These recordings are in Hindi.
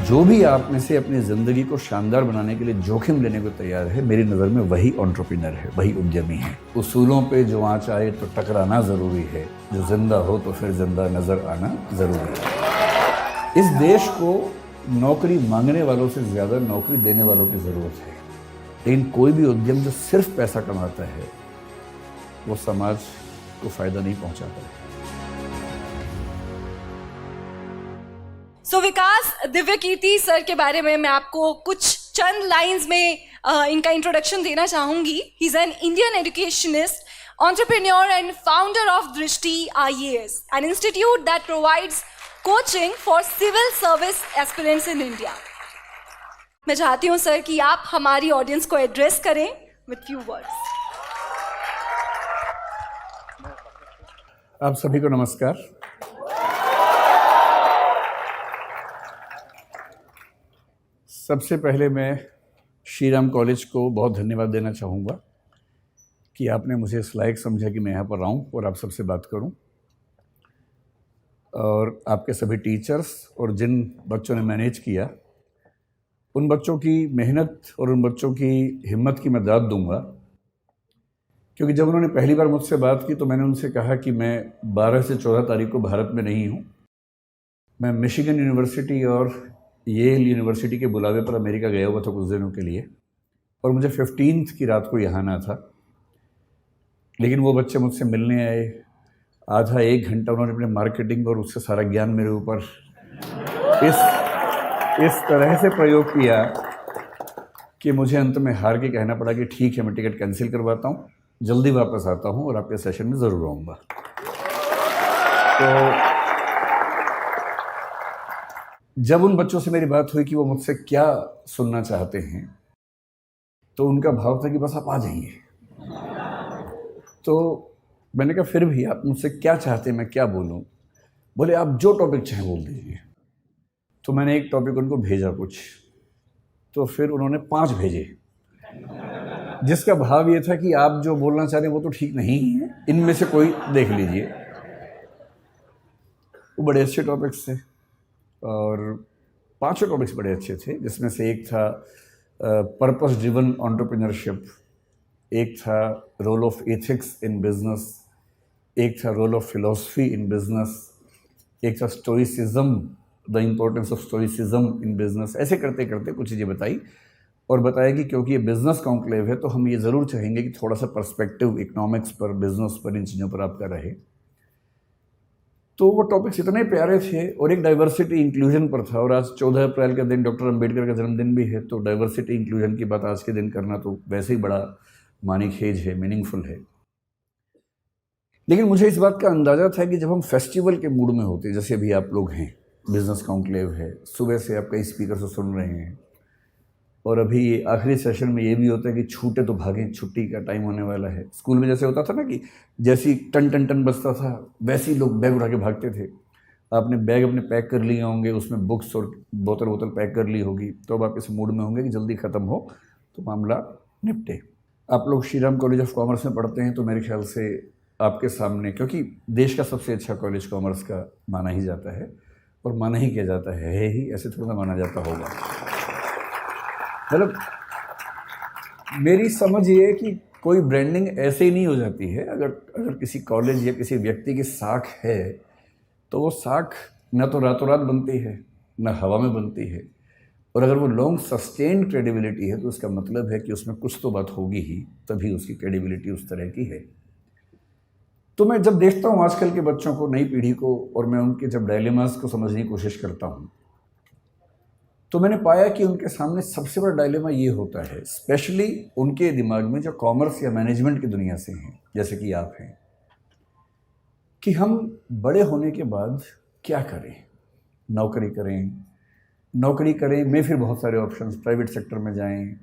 जो भी आप में से अपनी ज़िंदगी को शानदार बनाने के लिए जोखिम लेने को तैयार है, मेरी नज़र में वही एंटरप्रेन्योर है, वही उद्यमी है। उसूलों पे जो आँच आए तो टकराना ज़रूरी है, जो जिंदा हो तो फिर जिंदा नज़र आना ज़रूरी है। इस देश को नौकरी मांगने वालों से ज़्यादा नौकरी देने वालों की ज़रूरत है, लेकिन कोई भी उद्यम जो सिर्फ पैसा कमाता है वो समाज को फ़ायदा नहीं पहुँचाता है। सो विकास दिव्य कीर्ति सर के बारे में मैं आपको कुछ चंद लाइंस में इनका इंट्रोडक्शन देना चाहूंगी। He is an Indian educationist, entrepreneur and founder of Drishti IAS, an institute that provides coaching for civil service aspirants in India. मैं चाहती हूं सर कि आप हमारी ऑडियंस को एड्रेस करें with few words. आप सभी को नमस्कार। सबसे पहले मैं श्री राम कॉलेज को बहुत धन्यवाद देना चाहूँगा कि आपने मुझे इस लायक समझा कि मैं यहाँ पर आऊँ और आप सबसे बात करूँ। और आपके सभी टीचर्स और जिन बच्चों ने मैनेज किया, उन बच्चों की मेहनत और उन बच्चों की हिम्मत की मैं दाद दूँगा, क्योंकि जब उन्होंने पहली बार मुझसे बात की तो मैंने उनसे कहा कि मैं 12 से 14 तारीख को भारत में नहीं हूँ। मैं मिशिगन यूनिवर्सिटी और येल यूनिवर्सिटी के बुलावे पर अमेरिका गया हुआ था कुछ दिनों के लिए, और मुझे 15 की रात को यहाँ आना था। लेकिन वो बच्चे मुझसे मिलने आए, आधा एक घंटा उन्होंने अपने मार्केटिंग और उससे सारा ज्ञान मेरे ऊपर इस तरह से प्रयोग किया कि मुझे अंत में हार के कहना पड़ा कि ठीक है, मैं टिकट कैंसिल करवाता हूँ, जल्दी वापस आता हूँ और आपके सेशन में ज़रूर आऊँगा। तो जब उन बच्चों से मेरी बात हुई कि वो मुझसे क्या सुनना चाहते हैं, तो उनका भाव था कि बस आप आ जाइए। तो मैंने कहा फिर भी आप मुझसे क्या चाहते हैं, मैं क्या बोलूं? बोले आप जो टॉपिक चाहें बोल दीजिए। तो मैंने एक टॉपिक उनको भेजा कुछ, तो फिर उन्होंने 5 भेजे, जिसका भाव ये था कि आप जो बोलना चाह रहे हैं वो तो ठीक नहीं है, इनमें से कोई देख लीजिए। वो बड़े अच्छे टॉपिक्स थे और 5 टॉपिक्स बड़े अच्छे थे, जिसमें से एक था पर्पस ड्रिवन एंटरप्रेन्योरशिप, एक था role of ethics in business, एक था role of philosophy in business, एक था stoicism, the importance of stoicism in business. ऐसे करते करते कुछ चीज़ें बताई और बताया कि क्योंकि ये बिजनेस कॉन्क्लेव है तो हम ये ज़रूर चाहेंगे कि थोड़ा सा पर्सपेक्टिव इकोनॉमिक्स पर, बिजनेस पर, इन चीज़ों पर आपका रहे। तो वो टॉपिक्स इतने प्यारे थे और एक डाइवर्सिटी इंक्लूजन पर था। और आज 14 अप्रैल का दिन डॉक्टर अंबेडकर का जन्मदिन भी है, तो डाइवर्सिटी इंक्लूजन की बात आज के दिन करना तो वैसे ही बड़ा मानीखेज है, मीनिंगफुल है। लेकिन मुझे इस बात का अंदाज़ा था कि जब हम फेस्टिवल के मूड में होते, जैसे अभी आप लोग हैं, बिजनेस कॉन्क्लेव है, सुबह से आप कई स्पीकर से सुन रहे हैं, और अभी आखिरी सेशन में ये भी होता है कि छूटे तो भागें, छुट्टी का टाइम होने वाला है। स्कूल में जैसे होता था ना कि जैसी टन टन टन बजता था, वैसे ही लोग बैग उठा के भागते थे। आपने बैग अपने पैक कर लिए होंगे, उसमें बुक्स और बोतल पैक कर ली होगी, तो अब आप इस मूड में होंगे कि जल्दी ख़त्म हो तो मामला निपटे। आप लोग Shri Ram college of commerce में पढ़ते हैं, तो मेरे ख्याल से आपके सामने, क्योंकि देश का सबसे अच्छा कॉलेज कॉमर्स का माना ही जाता है, और माना ही किया जाता है ही, ऐसे थोड़ा माना जाता होगा। मतलब मेरी समझ ये है कि कोई ब्रांडिंग ऐसे ही नहीं हो जाती है। अगर किसी कॉलेज या किसी व्यक्ति की साख है, तो वो साख न तो रातों रात बनती है, न हवा में बनती है, और अगर वो लॉन्ग सस्टेन्ड क्रेडिबिलिटी है तो उसका मतलब है कि उसमें कुछ तो बात होगी ही, तभी उसकी क्रेडिबिलिटी उस तरह की है। तो मैं जब देखता हूँ आजकल के बच्चों को, नई पीढ़ी को, और मैं उनके जब डायलेमास को समझने की कोशिश करता हूँ, तो मैंने पाया कि उनके सामने सबसे बड़ा डायलेमा ये होता है, स्पेशली उनके दिमाग में जो कॉमर्स या मैनेजमेंट की दुनिया से हैं, जैसे कि आप हैं, कि हम बड़े होने के बाद क्या करें। नौकरी करें में फिर बहुत सारे ऑप्शंस, प्राइवेट सेक्टर में जाएं,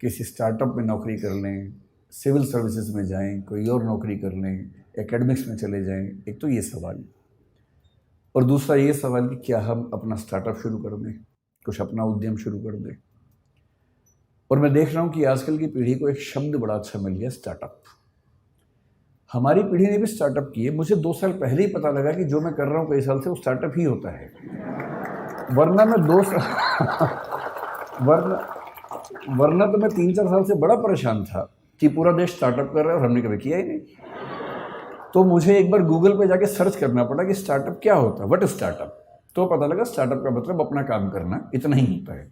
किसी स्टार्टअप में नौकरी कर लें, सिविल सर्विसेज में जाएं, कोई और नौकरी कर लें, एकेडमिक्स में चले जाएं। एक तो ये सवाल, और दूसरा ये सवाल कि क्या हम अपना स्टार्टअप शुरू कर दें, कुछ अपना उद्यम शुरू कर दें। और मैं देख रहा हूँ कि आजकल की पीढ़ी को एक शब्द बड़ा अच्छा मिल गया, स्टार्टअप। हमारी पीढ़ी ने भी स्टार्टअप किए। मुझे 2 साल पहले ही पता लगा कि जो मैं कर रहा हूँ कई साल से वो स्टार्टअप ही होता है। वरना मैं वरना वरना तो मैं 3-4 साल से बड़ा परेशान था कि पूरा देश स्टार्टअप कर रहा है और हमने कभी किया ही नहीं। तो मुझे एक बार गूगल पे जाके सर्च करना पड़ा कि स्टार्टअप क्या होता है, व्हाट इज स्टार्टअप। तो पता लगा स्टार्टअप का मतलब अपना काम करना, इतना ही होता है।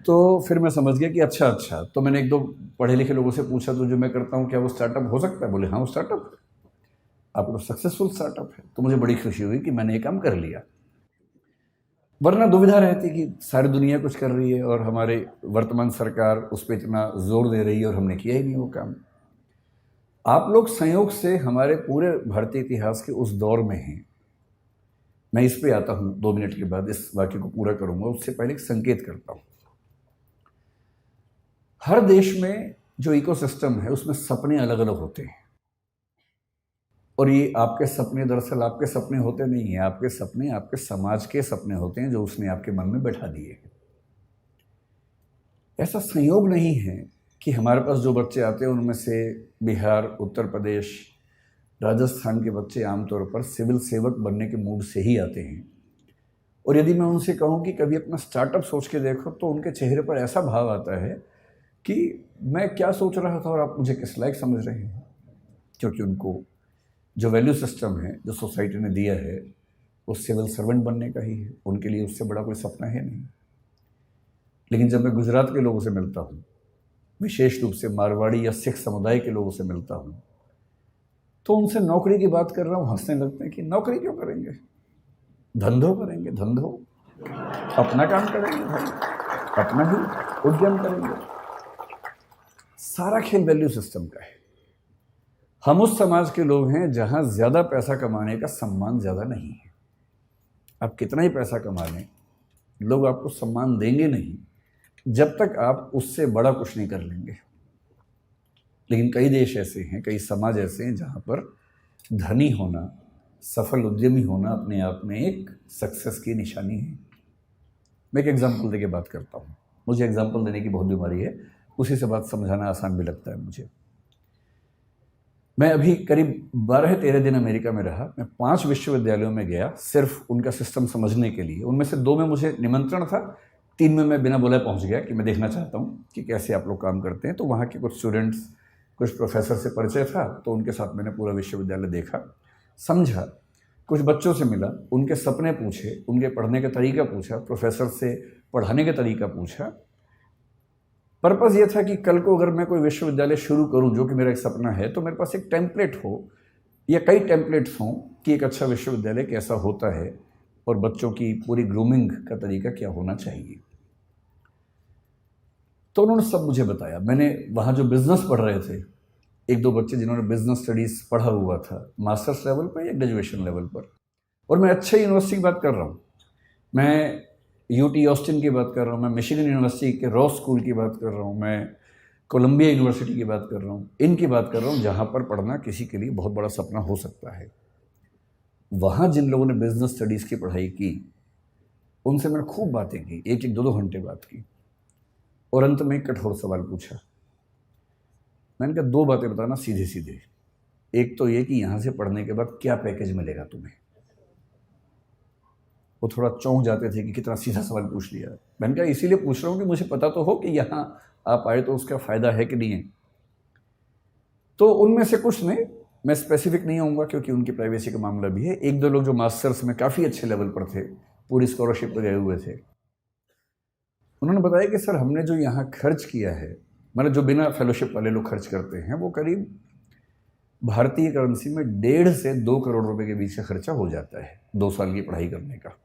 तो फिर मैं समझ गया कि अच्छा। तो मैंने 1-2 पढ़े लिखे लोगों से पूछा, तो जो मैं करता हूँ क्या वो स्टार्टअप हो सकता है? बोले हाँ वो स्टार्टअप है, आपका सक्सेसफुल स्टार्टअप है। तो मुझे बड़ी खुशी हुई कि मैंने ये काम कर लिया। वरना दुविधा रहती कि सारी दुनिया कुछ कर रही है और हमारे वर्तमान सरकार उस पर इतना जोर दे रही है और हमने किया ही नहीं वो काम। आप लोग संयोग से हमारे पूरे भारतीय इतिहास के उस दौर में हैं। मैं इस पे आता हूँ 2 मिनट के बाद, इस वाक्य को पूरा करूँगा। उससे पहले एक संकेत करता हूँ। हर देश में जो इकोसिस्टम है उसमें सपने अलग अलग होते हैं, और ये आपके सपने दरअसल आपके सपने होते नहीं हैं। आपके सपने आपके समाज के सपने होते हैं जो उसने आपके मन में बैठा दिए। ऐसा संयोग नहीं है कि हमारे पास जो बच्चे आते हैं उनमें से बिहार, उत्तर प्रदेश, राजस्थान के बच्चे आमतौर पर सिविल सेवक बनने के मूड से ही आते हैं। और यदि मैं उनसे कहूँ कि कभी अपना स्टार्टअप सोच के देखो, तो उनके चेहरे पर ऐसा भाव आता है कि मैं क्या सोच रहा था और आप मुझे किस लायक समझ रहे हैं। क्योंकि उनको जो वैल्यू सिस्टम है जो सोसाइटी ने दिया है वो सिविल सर्वेंट बनने का ही है। उनके लिए उससे बड़ा कोई सपना है नहीं। लेकिन जब मैं गुजरात के लोगों से मिलता हूँ, विशेष रूप से मारवाड़ी या सिख समुदाय के लोगों से मिलता हूँ, तो उनसे नौकरी की बात कर रहा हूँ, हंसने लगते हैं कि नौकरी क्यों करेंगे, धंधो करेंगे, धंधो अपना काम करेंगे भाई, अपना ही उद्यम करेंगे। सारा खेल वैल्यू सिस्टम का है। हम उस समाज के लोग हैं जहां ज्यादा पैसा कमाने का सम्मान ज्यादा नहीं है। आप कितना ही पैसा कमा लें, लोग आपको सम्मान देंगे नहीं जब तक आप उससे बड़ा कुछ नहीं कर लेंगे। लेकिन कई देश ऐसे हैं, कई समाज ऐसे हैं जहां पर धनी होना, सफल उद्यमी होना अपने आप में एक सक्सेस की निशानी है। मैं एक एग्जाम्पल देके बात करता हूँ। मुझे एग्जाम्पल देने की बहुत बीमारी है, उसी से बात समझाना आसान भी लगता है मुझे। मैं अभी करीब 12-13 दिन अमेरिका में रहा। मैं 5 विश्वविद्यालयों में गया सिर्फ उनका सिस्टम समझने के लिए। उनमें से 2 में मुझे निमंत्रण था, 3 में मैं बिना बुलाए पहुंच गया कि मैं देखना चाहता हूं कि कैसे आप लोग काम करते हैं। तो वहाँ के कुछ स्टूडेंट्स, कुछ प्रोफेसर से परिचय था, तो उनके साथ मैंने पूरा विश्वविद्यालय देखा, समझा, कुछ बच्चों से मिला, उनके सपने पूछे, उनके पढ़ने का तरीका पूछा, प्रोफेसर से पढ़ाने का तरीका पूछा। पर्पज़ ये था कि कल को अगर मैं कोई विश्वविद्यालय शुरू करूं, जो कि मेरा एक सपना है, तो मेरे पास एक टेम्पलेट हो या कई टेम्पलेट्स हों कि एक अच्छा विश्वविद्यालय कैसा होता है और बच्चों की पूरी ग्रूमिंग का तरीका क्या होना चाहिए। तो उन्होंने सब मुझे बताया। मैंने वहाँ जो बिजनेस पढ़ रहे थे, 1-2 बच्चे जिन्होंने बिजनेस स्टडीज़ पढ़ा हुआ था मास्टर्स लेवल पर या ग्रेजुएशन लेवल पर, और मैं अच्छे यूनिवर्सिटी की बात कर रहा हूँ, मैं यूटी ऑस्टिन की बात कर रहा हूँ, मैं मिशिगन यूनिवर्सिटी के रॉस स्कूल की बात कर रहा हूँ, मैं कोलंबिया यूनिवर्सिटी की बात कर रहा हूँ, इनकी बात कर रहा हूँ जहाँ पर पढ़ना किसी के लिए बहुत बड़ा सपना हो सकता है। वहाँ जिन लोगों ने बिजनेस स्टडीज़ की पढ़ाई की, उनसे मैंने खूब बातें की, 1-1, 2-2 घंटे बात की, और अंत में एक कठोर सवाल पूछा। मैंने कहा 2 बातें बताना सीधे सीधे। एक तो ये कि यहाँ से पढ़ने के बाद क्या पैकेज मिलेगा तुम्हें। वो थोड़ा चौंक जाते थे कि कितना सीधा सवाल पूछ लिया। मैंने कहा इसीलिए पूछ रहा हूँ कि मुझे पता तो हो कि यहाँ आप आए तो उसका फ़ायदा है कि नहीं है। तो उनमें से कुछ ने, मैं स्पेसिफिक नहीं होऊंगा क्योंकि उनकी प्राइवेसी का मामला भी है, 1-2 लोग जो मास्टर्स में काफ़ी अच्छे लेवल पर थे, पूरी स्कॉलरशिप पर गए हुए थे, उन्होंने बताया कि सर हमने जो यहाँ खर्च किया है, मतलब जो बिना फेलोशिप वाले लोग खर्च करते हैं, वो करीब भारतीय करेंसी में 1.5 से 2 करोड़ रुपए के बीच का खर्चा हो जाता है 2 साल की पढ़ाई करने का।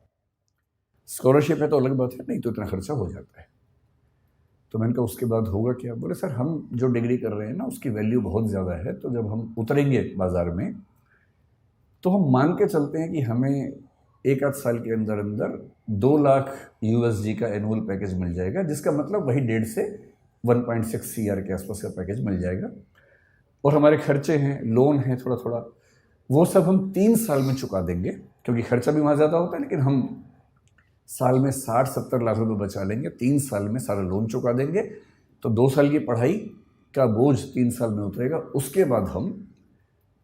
स्कॉलरशिप है तो अलग बात है, नहीं तो इतना खर्चा हो जाता है। तो मैंने कहा उसके बाद होगा क्या? बोले सर हम जो डिग्री कर रहे हैं ना उसकी वैल्यू बहुत ज़्यादा है, तो जब हम उतरेंगे बाज़ार में तो हम मान के चलते हैं कि हमें 1-8 साल के अंदर अंदर 2 लाख USD का एनुअल पैकेज मिल जाएगा, जिसका मतलब वही 1.5 से 1.6 CR के आसपास का पैकेज मिल जाएगा। और हमारे खर्चे हैं, लोन है थोड़ा थोड़ा, वो सब हम 3 साल में चुका देंगे, क्योंकि खर्चा भी वहाँ ज़्यादा होता है, लेकिन हम साल में 60-70 लाख रुपए बचा लेंगे, 3 साल में सारा लोन चुका देंगे, तो 2 साल की पढ़ाई का बोझ 3 साल में उतरेगा। उसके बाद हम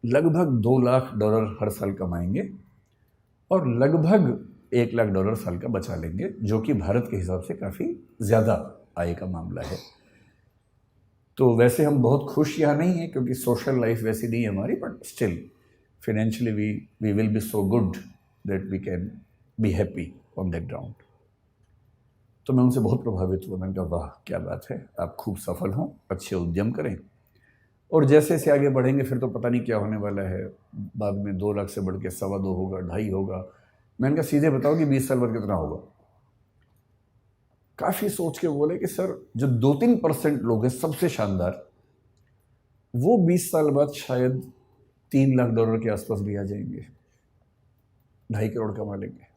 लगभग $2 लाख हर साल कमाएंगे और लगभग $1 लाख साल का बचा लेंगे, जो कि भारत के हिसाब से काफ़ी ज़्यादा आय का मामला है। तो वैसे हम बहुत खुश यहाँ नहीं हैं, क्योंकि सोशल लाइफ वैसी नहीं है हमारी, but still financially we will be so good that we can be happy on that ground. तो मैं उनसे बहुत प्रभावित हुआ। मैंने कहा वाह क्या बात है, आप खूब सफल हों, अच्छे उद्यम करें, और जैसे जैसे आगे बढ़ेंगे फिर तो पता नहीं क्या होने वाला है। बाद में 2 लाख से बढ़ के 2.25 होगा, 2.5 होगा। मैंने कहा सीधे बताओ कि 20 साल बाद कितना होगा। काफ़ी सोच के बोले कि सर जो 2-3% लोग हैं सबसे शानदार, वो 20 साल बाद शायद $3 लाख के आसपास भी आ जाएंगे, 2.5 करोड़ कमा लेंगे।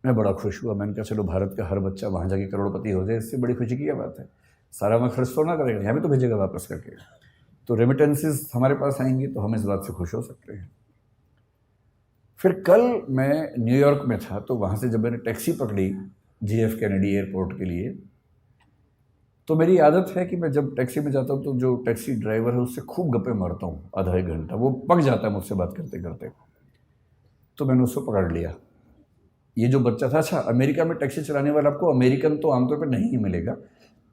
मैं बड़ा खुश हुआ। मैंने कहा चलो भारत का हर बच्चा वहाँ जाके करोड़पति हो जाए, इससे बड़ी खुशी की क्या बात है। सारा मैं खर्च तो ना करेगा, यहाँ भी तो भेजेगा वापस करके। तो रेमिटेंसेस हमारे पास आएंगी तो हम इस बात से खुश हो सकते हैं। फिर कल मैं न्यूयॉर्क में था, तो वहाँ से जब मैंने टैक्सी पकड़ी JF कैनेडी एयरपोर्ट के लिए, तो मेरी आदत है कि मैं जब टैक्सी में जाता हूँ तो जो टैक्सी ड्राइवर है उससे खूब गप्पे मारता हूँ आधा एक घंटा। वो पक जाता है मुझसे बात करते करते। तो मैंने उसको पकड़ लिया। ये जो बच्चा था, अच्छा अमेरिका में टैक्सी चलाने वाला आपको अमेरिकन तो आमतौर पर नहीं मिलेगा,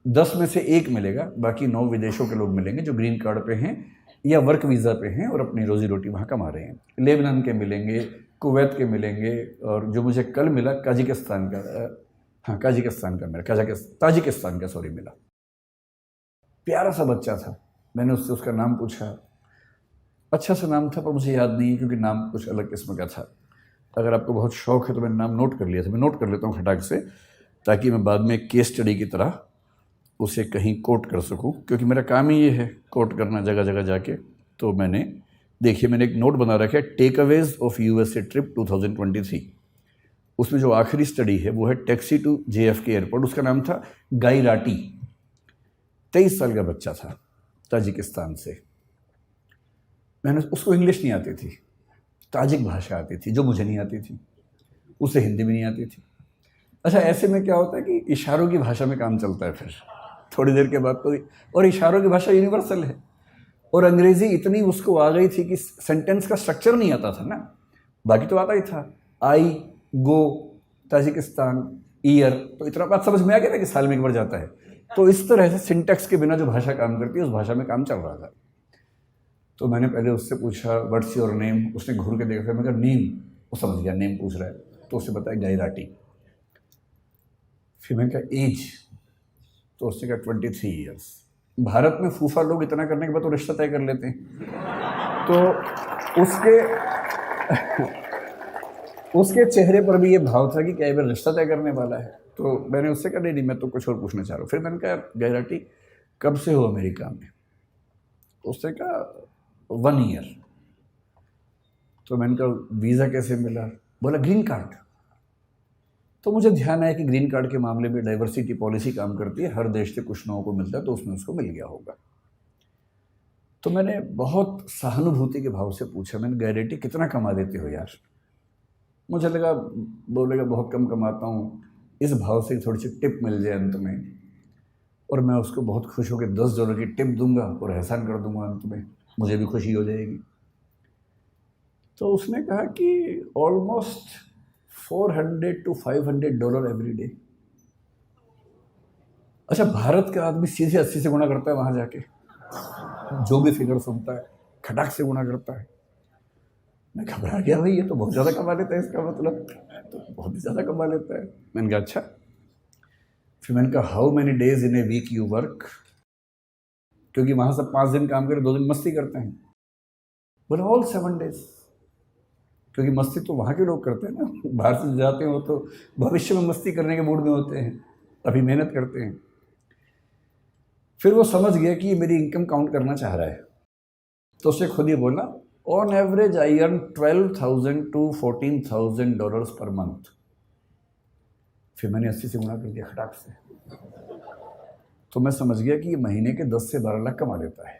10 में से 1 मिलेगा, बाकी 9 विदेशों के लोग मिलेंगे जो ग्रीन कार्ड पे हैं या वर्क वीज़ा पे हैं और अपनी रोजी रोटी वहाँ कमा रहे हैं। लेबनान के मिलेंगे, कुवैत के मिलेंगे, और जो मुझे कल मिला ताजिकिस्तान का सॉरी मिला। प्यारा सा बच्चा था। मैंने उससे उसका नाम पूछा, अच्छा सा नाम था पर मुझे याद नहीं है क्योंकि नाम कुछ अलग किस्म का था। अगर आपको बहुत शौक है तो मैंने नाम नोट कर लिया था। मैं नोट कर लेता हूँ खटाक से, ताकि मैं बाद में केस स्टडी की तरह उसे कहीं कोट कर सकूं, क्योंकि मेरा काम ही ये है कोट करना जगह जगह जाके। तो मैंने एक नोट बना रखा है, टेकअवेज ऑफ USA ट्रिप 2023। उसमें जो आखिरी स्टडी है वो है टैक्सी टू JFK एयरपोर्ट। उसका नाम था गाई राटी। 23 साल का बच्चा था, ताजिकिस्तान से। मैंने उसको इंग्लिश नहीं आती थी, ताजिक भाषा आती थी जो मुझे नहीं आती थी, उसे हिंदी भी नहीं आती थी। अच्छा, ऐसे में क्या होता है कि इशारों की भाषा में काम चलता है फिर थोड़ी देर के बाद तो। और इशारों की भाषा यूनिवर्सल है, और अंग्रेज़ी इतनी उसको आ गई थी कि सेंटेंस का स्ट्रक्चर नहीं आता था ना, बाकी तो आता ही था। आई, गो, ताजिकिस्तान, ईयर, तो इतना बात समझ में आ गया था कि साल में एक बार जाता है। तो इस तरह से सिंटेक्स के बिना जो भाषा काम करती है उस भाषा में काम चल रहा था। तो मैंने पहले उससे पूछा व्हाट्स योर नेम। उसने घूर के देखा, मैं कहा नेम, वो समझ गया नेम पूछ रहा है, तो उसे बताया गाई राटी। फिर मैंने कहा एज, तो उसने कहा 23 ईयर्स। भारत में फूफा लोग इतना करने के बाद तो रिश्ता तय कर लेते हैं। तो उसके चेहरे पर भी ये भाव था कि क्या ये रिश्ता तय करने वाला है। तो मैंने उससे कहा नहीं, मैं तो कुछ और पूछना चाह रहा हूँ। फिर मैंने कहा गाई राटी कब से हो अमेरिका में? उसने कहा 1 ईयर। तो मैंने कहा वीज़ा कैसे मिला? बोला ग्रीन कार्ड। तो मुझे ध्यान आया कि ग्रीन कार्ड के मामले में डाइवर्सिटी पॉलिसी काम करती है, हर देश से कुछ लोगों को मिलता है, तो उसमें उसको मिल गया होगा। तो मैंने बहुत सहानुभूति के भाव से पूछा, मैंने गाई राटी कितना कमा देते हो यार? मुझे लगा बोलेगा बहुत कम कमाता हूँ, इस भाव से थोड़ी सी टिप मिल जाए अंत में, और मैं उसको बहुत खुश होकर $10 की टिप दूंगा और एहसान कर दूंगा अंत में, मुझे भी खुशी हो जाएगी। तो उसने कहा कि ऑलमोस्ट $400 to $500 एवरी डे। अच्छा, भारत का आदमी सीधे 80 से गुणा करता है वहाँ जाके, जो भी फिगर सुनता है खटाक से गुणा करता है। मैं घबरा गया, भाई ये तो बहुत ज़्यादा कमा लेता है, इसका मतलब तो बहुत ही ज़्यादा कमा लेता है। मैंने कहा अच्छा। फिर मैंने कहा how many days in a week you work? क्योंकि वहाँ सब 5 दिन काम करें, 2 दिन मस्ती करते हैं। बोला ऑल 7 डेज। क्योंकि मस्ती तो वहाँ के लोग करते हैं ना, बाहर से जाते हो तो भविष्य में मस्ती करने के मूड में होते हैं, अभी मेहनत करते हैं। फिर वो समझ गया कि मेरी इनकम काउंट करना चाह रहा है, तो उसने खुद ही बोला on average I earn $12,000 to $14,000 per month. फिर मैंने 80 से गुणा कर दिया खटाक से, तो मैं समझ गया कि ये महीने के 10 से 12 लाख कमा लेता है।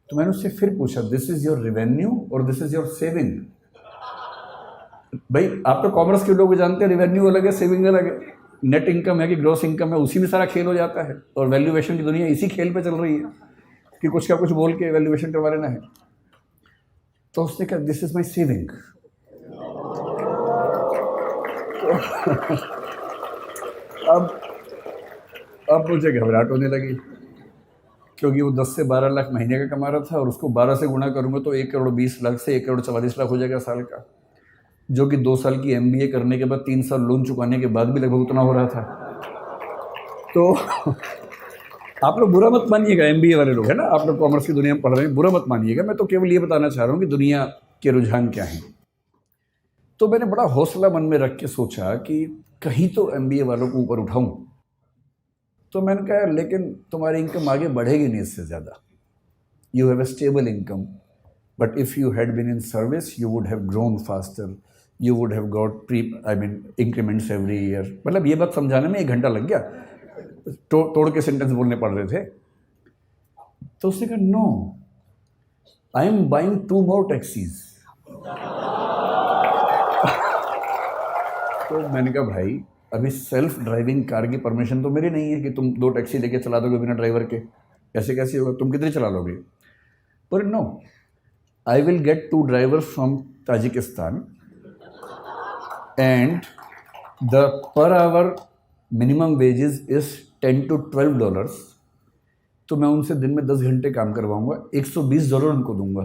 तो मैंने उससे फिर पूछा दिस इज योर रेवेन्यू और दिस इज योर सेविंग? भाई आप तो कॉमर्स के लोग जानते हैं, रेवेन्यू अलग है, सेविंग अलग है। नेट इनकम है कि ग्रॉस इनकम है, उसी में सारा खेल हो जाता है। और वैल्यूएशन की दुनिया इसी खेल पे चल रही है कि कुछ का कुछ बोल के वैल्यूएशन करवा लेना है। तो उसने कहा दिस इज माई सेविंग। अब अब मुझे घबराहट होने लगी, क्योंकि वो 10 से 12 लाख महीने का कमा रहा था और उसको 12 से गुणा करूँगा तो 1,20,00,000 से 1,44,00,000 हो जाएगा साल का, जो कि 2 साल की MBA करने के बाद 3 साल लोन चुकाने के बाद भी लगभग उतना हो रहा था। तो आप लोग बुरा मत मानिएगा, MBA वाले लोग है ना, आप लोग कॉमर्स की दुनिया में पढ़ रहे हैं, बुरा मत मानिएगा, मैं तो केवल ये बताना चाह रहा हूँ कि दुनिया के रुझान क्या हैं। तो मैंने बड़ा हौसला मन में रख के सोचा कि कहीं तो MBA वालों को ऊपर उठाऊं। तो मैंने कहा लेकिन तुम्हारी इनकम आगे बढ़ेगी नहीं इससे ज़्यादा, you have a stable income, but if you had been in service you would have grown faster, you would have got increments every year. मतलब ये बात समझाने में 1 घंटा लग गया, तोड़ के सेंटेंस बोलने पड़ रहे थे। तो उसने कहा no, I am buying 2 more taxis. तो मैंने कहा भाई अभी सेल्फ ड्राइविंग कार की परमिशन तो मेरी नहीं है कि तुम 2 टैक्सी लेके चला दोगे बिना ड्राइवर के, कैसे कैसे होगा, तुम कितनी चला लोगे। पर no, I will get 2 drivers from Tajikistan and the per hour minimum wages is $10 to $12। तो मैं उनसे दिन में 10 घंटे काम करवाऊंगा, $120 उनको दूंगा,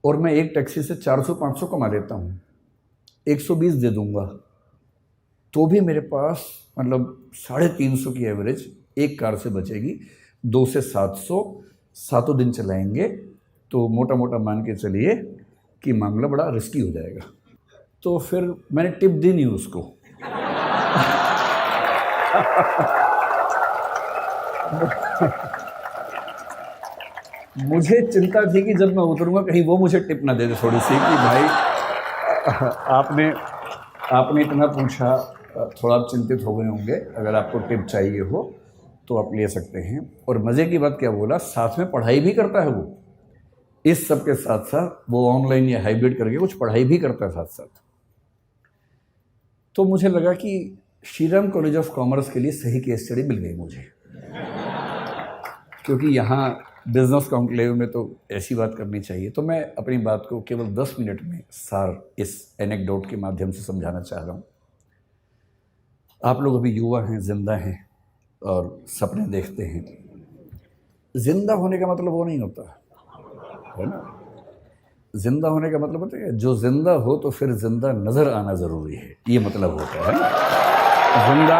और मैं एक टैक्सी से 400-500 कमा लेता हूँ, 120 दे दूंगा, तो भी मेरे पास मतलब 350 की एवरेज एक कार से बचेगी। 2 से 700 7 दिन चलाएंगे तो मोटा मोटा मान के चलिए कि मामला बड़ा रिस्की हो जाएगा। तो फिर मैंने टिप दी नहीं उसको। मुझे चिंता थी कि जब मैं उतरूंगा कहीं वो मुझे टिप ना दे दे थोड़ी सी कि भाई आपने इतना पूछा, थोड़ा आप चिंतित हो गए होंगे, अगर आपको टिप चाहिए हो तो आप ले सकते हैं। और मज़े की बात क्या बोला, साथ में पढ़ाई भी करता है वो, इस सब के साथ साथ वो ऑनलाइन या हाइब्रिड करके कुछ पढ़ाई भी करता है साथ साथ। तो मुझे लगा कि श्रीराम कॉलेज ऑफ कॉमर्स के लिए सही केस स्टडी मिल गई मुझे, क्योंकि यहाँ बिजनेस कॉन्क्लेव में तो ऐसी बात करनी चाहिए। तो मैं अपनी बात को केवल 10 मिनट में सार इस एनेक्डोट के माध्यम से समझाना चाह रहा हूँ। आप लोग अभी युवा हैं, जिंदा हैं और सपने देखते हैं। जिंदा होने का मतलब वो नहीं होता है ना, जिंदा होने का मतलब होता है जो जिंदा हो तो फिर जिंदा नजर आना जरूरी है, ये मतलब होता है ना। जिंदा,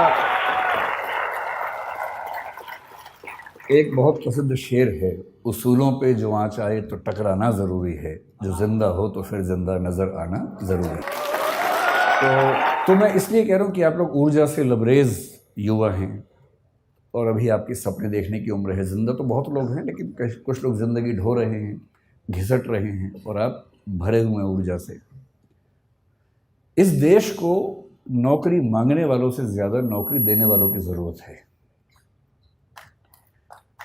एक बहुत प्रसिद्ध शेर है, उसूलों पे जो आँच आए तो टकराना ज़रूरी है, जो जिंदा हो तो फिर जिंदा नज़र आना ज़रूरी है। तो मैं इसलिए कह रहा हूँ कि आप लोग ऊर्जा से लबरेज युवा हैं और अभी आपकी सपने देखने की उम्र है। जिंदा तो बहुत लोग हैं, लेकिन कुछ लोग ज़िंदगी ढो रहे हैं, घिसट रहे हैं, और आप भरे हुए हैं ऊर्जा से। इस देश को नौकरी मांगने वालों से ज़्यादा नौकरी देने वालों की ज़रूरत है,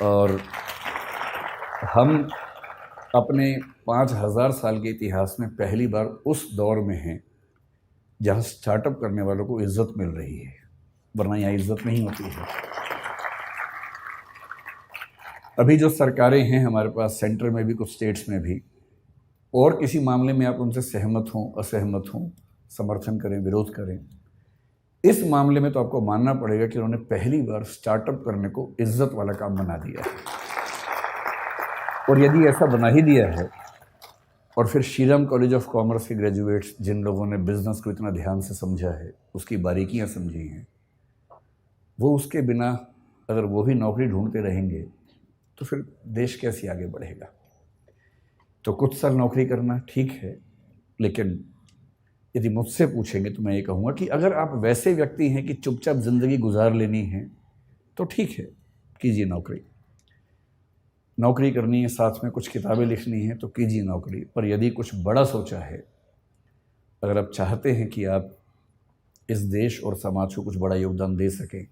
और हम अपने 5000 साल के इतिहास में पहली बार उस दौर में हैं जहाँ स्टार्टअप करने वालों को इज्जत मिल रही है, वरना यहाँ इज्जत नहीं होती है। अभी जो सरकारें हैं हमारे पास, सेंटर में भी, कुछ स्टेट्स में भी, और किसी मामले में आप उनसे सहमत हों असहमत हों, समर्थन करें विरोध करें, इस मामले में तो आपको मानना पड़ेगा कि उन्होंने पहली बार स्टार्टअप करने को इज्जत वाला काम बना दिया है। और यदि ऐसा बना ही दिया है, और फिर श्रीराम कॉलेज ऑफ कॉमर्स के ग्रेजुएट्स जिन लोगों ने बिजनेस को इतना ध्यान से समझा है, उसकी बारीकियां समझी हैं, वो उसके बिना अगर वो भी नौकरी ढूंढते रहेंगे तो फिर देश कैसे आगे बढ़ेगा। तो कुछ साल नौकरी करना ठीक है, लेकिन यदि मुझसे पूछेंगे तो मैं ये कहूँगा कि अगर आप वैसे व्यक्ति हैं कि चुपचाप ज़िंदगी गुजार लेनी है तो ठीक है, कीजिए नौकरी। नौकरी करनी है, साथ में कुछ किताबें लिखनी है तो कीजिए नौकरी। पर यदि कुछ बड़ा सोचा है, अगर आप चाहते हैं कि आप इस देश और समाज को कुछ बड़ा योगदान दे सकें,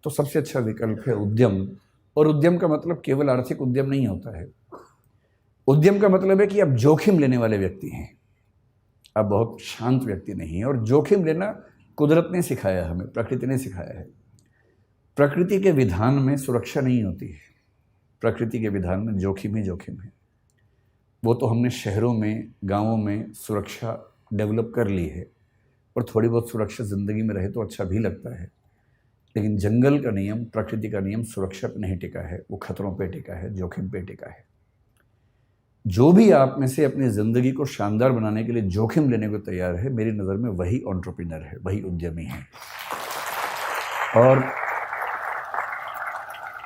तो सबसे अच्छा विकल्प है उद्यम। और उद्यम का मतलब केवल आर्थिक उद्यम नहीं होता है। उद्यम का मतलब है कि आप जोखिम लेने वाले व्यक्ति हैं, आप बहुत शांत व्यक्ति नहीं हैं। और जोखिम लेना कुदरत ने सिखाया, हमें प्रकृति ने सिखाया है। प्रकृति के विधान में सुरक्षा नहीं होती है, प्रकृति के विधान में जोखिम ही जोखिम है। वो तो हमने शहरों में, गांवों में सुरक्षा डेवलप कर ली है, और थोड़ी बहुत सुरक्षा ज़िंदगी में रहे तो अच्छा भी लगता है, लेकिन जंगल का नियम, प्रकृति का नियम सुरक्षा पर नहीं टिका है, वो खतरों पे टिका है, जोखिम पे टिका है। जो भी आप में से अपनी ज़िंदगी को शानदार बनाने के लिए जोखिम लेने को तैयार है, मेरी नज़र में वही एंटरप्रेन्योर है, वही उद्यमी है।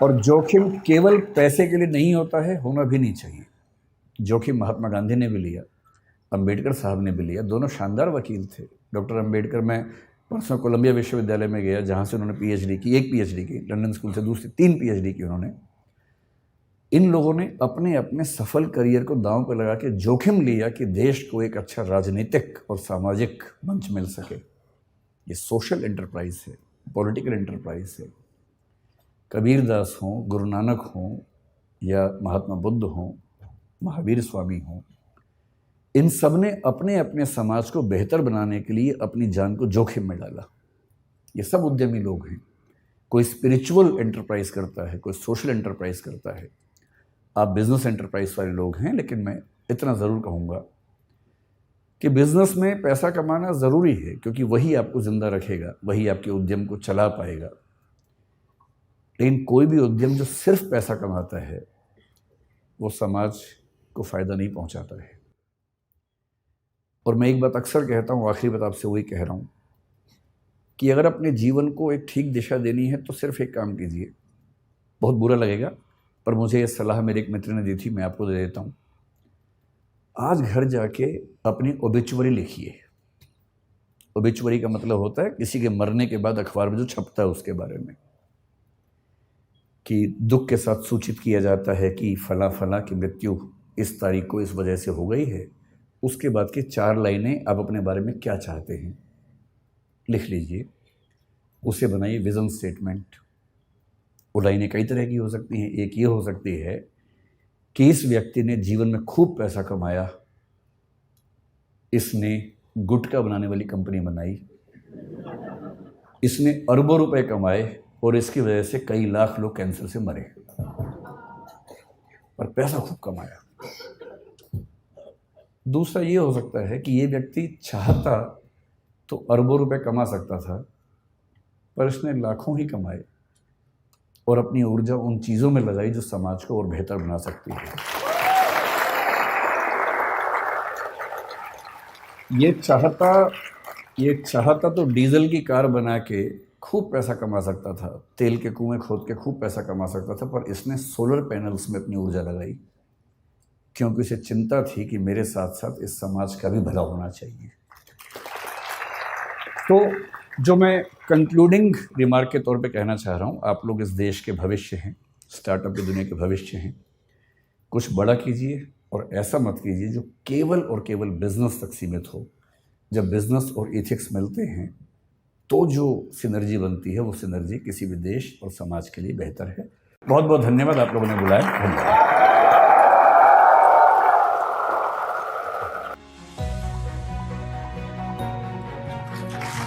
और जोखिम केवल पैसे के लिए नहीं होता है, होना भी नहीं चाहिए। जोखिम महात्मा गांधी ने भी लिया, अंबेडकर साहब ने भी लिया, दोनों शानदार वकील थे। डॉक्टर अंबेडकर, मैं परसों कोलंबिया विश्वविद्यालय में गया जहाँ से उन्होंने पीएचडी की, एक पीएचडी की, लंदन स्कूल से दूसरी 3 पीएचडी की उन्होंने। इन लोगों ने अपने अपने सफल करियर को दांव पर लगा के जोखिम लिया कि देश को एक अच्छा राजनीतिक और सामाजिक मंच मिल सके। ये सोशल एंटरप्राइज है, पॉलिटिकल एंटरप्राइज है। कबीरदास हों, गुरु नानक हों, या महात्मा बुद्ध हों, महावीर स्वामी हों, इन सब ने अपने अपने समाज को बेहतर बनाने के लिए अपनी जान को जोखिम में डाला। ये सब उद्यमी लोग हैं। कोई स्पिरिचुअल एंटरप्राइज करता है, कोई सोशल एंटरप्राइज करता है। आप बिजनेस एंटरप्राइज वाले लोग हैं, लेकिन मैं इतना ज़रूर कहूँगा कि बिजनेस में पैसा कमाना ज़रूरी है, क्योंकि वही आपको ज़िंदा रखेगा, वही आपके उद्यम को चला पाएगा। लेकिन कोई भी उद्यम जो सिर्फ पैसा कमाता है, वो समाज को फ़ायदा नहीं पहुंचाता है। और मैं एक बात अक्सर कहता हूँ, आखिरी बात आपसे वही कह रहा हूँ कि अगर अपने जीवन को एक ठीक दिशा देनी है तो सिर्फ एक काम कीजिए। बहुत बुरा लगेगा, पर मुझे ये सलाह मेरे एक मित्र ने दी थी, मैं आपको दे देता हूँ। आज घर जाके अपनी ओबिचुअरी लिखिए। ओबिचुअरी का मतलब होता है किसी के मरने के बाद अखबार में जो छपता है उसके बारे में, कि दुख के साथ सूचित किया जाता है कि फला फला की मृत्यु इस तारीख को इस वजह से हो गई है। उसके बाद की 4 लाइनें आप अपने बारे में क्या चाहते हैं लिख लीजिए, उसे बनाइए विज़न स्टेटमेंट। वो लाइनें कई तरह की हो सकती हैं। एक ये हो सकती है कि इस व्यक्ति ने जीवन में खूब पैसा कमाया, इसने गुटखा बनाने वाली कंपनी बनाई, इसने अरबों रुपए कमाए और इसकी वजह से कई लाख लोग कैंसर से मरे, पर पैसा खूब कमाया। दूसरा ये हो सकता है कि ये व्यक्ति चाहता तो अरबों रुपए कमा सकता था, पर इसने लाखों ही कमाए और अपनी ऊर्जा उन चीज़ों में लगाई जो समाज को और बेहतर बना सकती है। ये चाहता तो डीजल की कार बना के खूब पैसा कमा सकता था, तेल के कुएं खोद के खूब पैसा कमा सकता था, पर इसने सोलर पैनल्स में अपनी ऊर्जा लगाई, क्योंकि उसे चिंता थी कि मेरे साथ साथ इस समाज का भी भला होना चाहिए। तो जो मैं कंक्लूडिंग रिमार्क के तौर पे कहना चाह रहा हूँ, आप लोग इस देश के भविष्य हैं, स्टार्टअप की दुनिया के भविष्य हैं। कुछ बड़ा कीजिए और ऐसा मत कीजिए जो केवल और केवल बिजनेस तक सीमित हो। जब बिजनेस और एथिक्स मिलते हैं तो जो सिनर्जी बनती है, वो सिनर्जी किसी भी देश और समाज के लिए बेहतर है। बहुत बहुत धन्यवाद, आप लोगों ने बुलाया। धन्यवाद।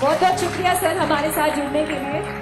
बहुत बहुत शुक्रिया सर हमारे साथ जुड़ने के लिए।